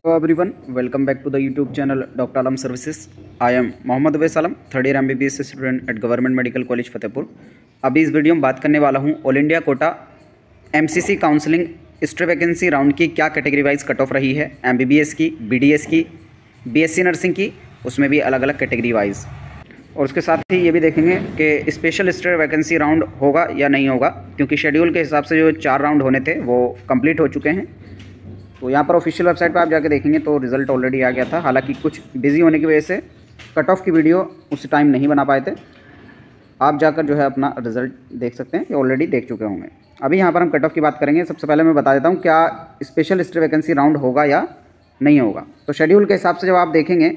Hello everyone, welcome back to the YouTube channel Dr. Alam Services. I am Mohammad Awais Alam, third year MBBS student at government medical college Fatehpur. अभी इस video में बात करने वाला हूँ all India quota MCC counselling stray vacancy round की क्या category wise cut off रही है, MBBS की, BDS की, BSc नर्सिंग की, उसमें भी अलग अलग कैटेगरी वाइज। और उसके साथ ही ये भी देखेंगे कि स्पेशल स्ट्रे वैकेंसी राउंड होगा या नहीं होगा, क्योंकि शेड्यूल के हिसाब से जो 4 राउंड होने थे वो कंप्लीट हो चुके हैं। तो यहाँ पर ऑफिशियल वेबसाइट पर आप जाके देखेंगे तो रिज़ल्ट ऑलरेडी आ गया था। हालांकि कुछ बिजी होने की वजह से कट ऑफ की वीडियो उस टाइम नहीं बना पाए थे। आप जाकर जो है अपना रिज़ल्ट देख सकते हैं कि ऑलरेडी देख चुके होंगे। अभी यहाँ पर हम कट ऑफ की बात करेंगे। सबसे पहले मैं बता देता हूँ क्या स्पेशल स्ट्रे वैकेंसी राउंड होगा या नहीं होगा। तो शेड्यूल के हिसाब से जब आप देखेंगे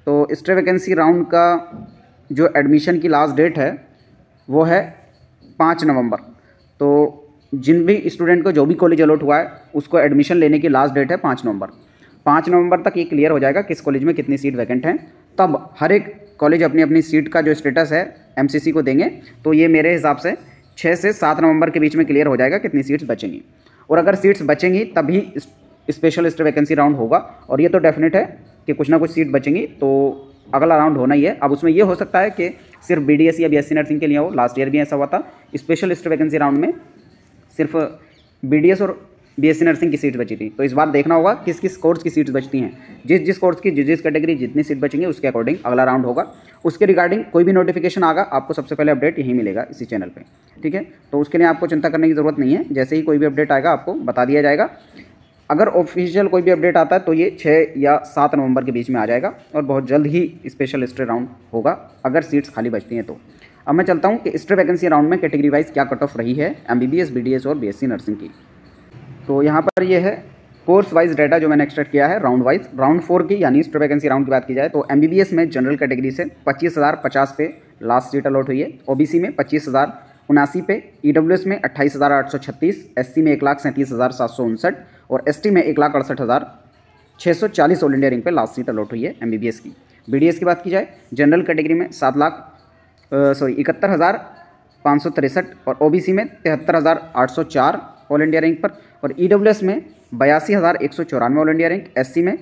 तो स्ट्रे वैकेंसी राउंड का जो एडमिशन की लास्ट डेट है वो है 5 नवंबर। तो जिन भी स्टूडेंट को जो भी कॉलेज अलॉट हुआ है उसको एडमिशन लेने की लास्ट डेट है 5 नवंबर। 5 नवंबर तक ये क्लियर हो जाएगा किस कॉलेज में कितनी सीट वैकेंट हैं। तब हर एक कॉलेज अपनी अपनी सीट का जो स्टेटस है MCC को देंगे। तो ये मेरे हिसाब से 6 से 7 नवंबर के बीच में क्लियर हो जाएगा कितनी सीट्स बचेंगी। और अगर सीट्स बचेंगी तभी स्पेशल स्ट्रे वैकेंसी राउंड होगा। और ये तो डेफिनेट है कि कुछ ना कुछ सीट बचेंगी तो अगला राउंड होना ही है। अब उसमें ये हो सकता है कि सिर्फ BDS या BSc नर्सिंग के लिए हो। लास्ट ईयर भी ऐसा हुआ था, स्पेशल स्ट्रे वैकेंसी राउंड में सिर्फ BDS और BSc नर्सिंग की सीट बची थी। तो इस बार देखना होगा किस किस कोर्स की सीट्स बचती हैं। जिस कोर्स की जिस कैटेगरी जितनी सीट बचेंगी उसके अकॉर्डिंग अगला राउंड होगा। उसके रिगार्डिंग कोई भी नोटिफिकेशन आएगा आपको सबसे पहले अपडेट यहीं मिलेगा इसी चैनल पे, ठीक है। तो उसके लिए आपको चिंता करने की ज़रूरत नहीं है। जैसे ही कोई भी अपडेट आएगा आपको बता दिया जाएगा। अगर ऑफिशियल कोई भी अपडेट आता है तो ये 6 या 7 नवंबर के बीच में आ जाएगा और बहुत जल्द ही स्पेशल स्ट्रे राउंड होगा अगर सीट्स खाली बचती हैं तो। अब मैं चलता हूँ कि स्ट्रे वैकेंसी राउंड में कैटेगरी वाइज क्या कट ऑफ रही है MBBS, BDS और BSc नर्सिंग की। तो यहाँ पर ये है कोर्स वाइज डाटा जो मैंने एक्सट्रैक्ट किया है राउंड वाइज। राउंड 4 की यानी स्ट्रे वैकेंसी राउंड की बात की जाए तो MBBS में जनरल कैटेगरी से 25,050 पे लास्ट सीट अलॉट हुई है। OBC में 25,079 पे, EWS में 28,836, SC में 1,37,759 और ST में 1,68,640 ऑल इंडिया रैंक पे लास्ट सीट अलॉट हुई है MBBS की। BDS की बात की जाए जनरल कैटेगरी में 71,563 और OBC में 73,804 ऑल इंडिया रैंक पर और EWS में 82,194 ऑल इंडिया रैंक, SC में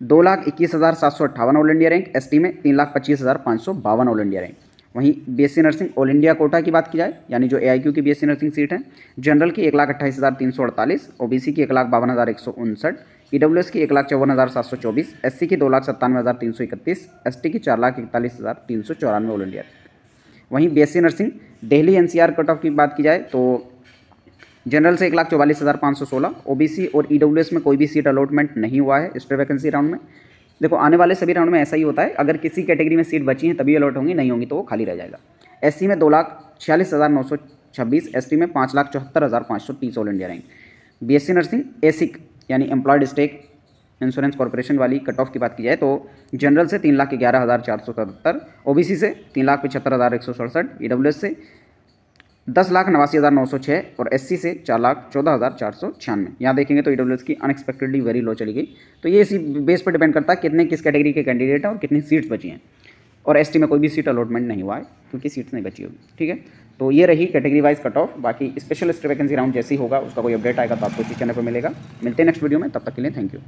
2,21,758 ऑल इंडिया रैंक, ST में 3,25,552 ऑल इंडिया रैंक। वहीं BSc nursing all India Kota की बात की जाए यानी जो AIQ की BSc नर्सिंग सीट है, जनरल की 1,28,348, OBC की 1,52,159, EWS की 1,54,724, SC की 2,97,331, ST की 4,41,394 ऑल इंडिया। वहीं BSc nursing Delhi NCR cut off की बात की जाए तो जनरल से 1,44,516, OBC और EWS में कोई भी सीट अलॉटमेंट नहीं हुआ है स्ट्रे वैकेंसी राउंड में। देखो आने वाले सभी राउंड में ऐसा ही होता है, अगर किसी कैटेगरी में सीट बची हैं तभी अलॉट होंगी, नहीं होंगी तो वो खाली रह जाएगा। SC में 2,46,926, ST में 5,74,530 all India rank. BSc nursing ASIC यानी एम्प्लॉयड स्टेक इंश्योरेंस कॉर्पोरेशन वाली कट ऑफ की बात की जाए तो जनरल से 3,11,477, OBC से 3,75,167, EWS से 10,89,906 और SC से 4,14,496। यहाँ देखेंगे तो EWS की अनएक्सपेक्टेडली वेरी लो चली गई। तो ये इसी बेस पर डिपेंड करता है कितने किस कैटेगरी के कैंडिडेट हैं और कितनी सीट्स बची हैं। और ST में कोई भी सीट अलॉटमेंट नहीं हुआ है क्योंकि सीट्स नहीं बची होगी, ठीक है। तो ये रही कैटेगरी वाइज कट ऑफ। बाकी स्पेशल स्ट्रे वैकेंसी राउंड जैसे ही होगा उसका कोई अपडेट आएगा तो आपको इसी चैनल पर मिलेगा। मिलते हैं नेक्स्ट वीडियो में, तब तक के लिए थैंक यू।